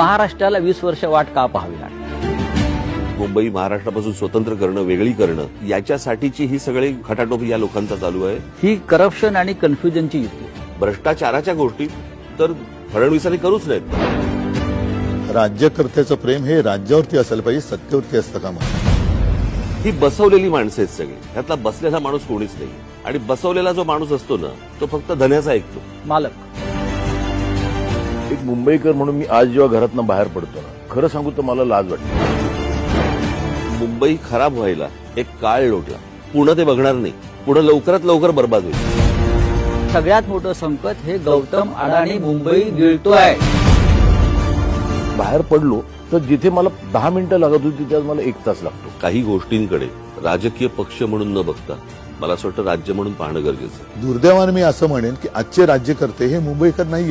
महाराष्ट्राला 20 वर्ष वाट का पाहावी लागली? मुंबई महाराष्ट्रापासून स्वतंत्र करणं, वेगळी करणं, याच्यासाठीची ही सगळी खटाटोप या लोकांचा चालू आहे. ही करप्शन आणि कन्फ्युजनची युती आहे. भ्रष्टाचाराच्या गोष्टी तर फडणवीसांनी करूच नाहीत. राज्यकर्त्याचं प्रेम हे राज्यावरती असायला पाहिजे, सत्तेवरती असतं का मग? ही बसवलेली माणसं आहेत सगळी. ह्यातला बसलेला माणूस कोणीच नाही. आणि बसवलेला जो माणूस असतो ना, तो फक्त धन्याचा ऐकतो. मालक एक मुंबईकर म्हणून मी आज जेव्हा घरातनं बाहेर पडतो ना, खरं सांगू तर मला लाज वाटते. मुंबई खराब व्हायला एक काळ लोटला. पुढं ते बघणार नाही. पुढं लवकरात लवकर बर्बाद होईल. सगळ्यात मोठं संकट हे गौतम अडाणी मुंबई गिळतोय. बाहेर पडलो तर जिथे मला 10 मिनिटं लागत होती तिथे आज मला 1 तास लागतो. काही गोष्टींकडे राजकीय पक्ष म्हणून न बघता मला असं वाटतं राज्य म्हणून पाहणं गरजेचं आहे. दुर्दैवाने मी असं म्हणेन की आजचे राज्यकर्ते हे मुंबईकर नाहीये.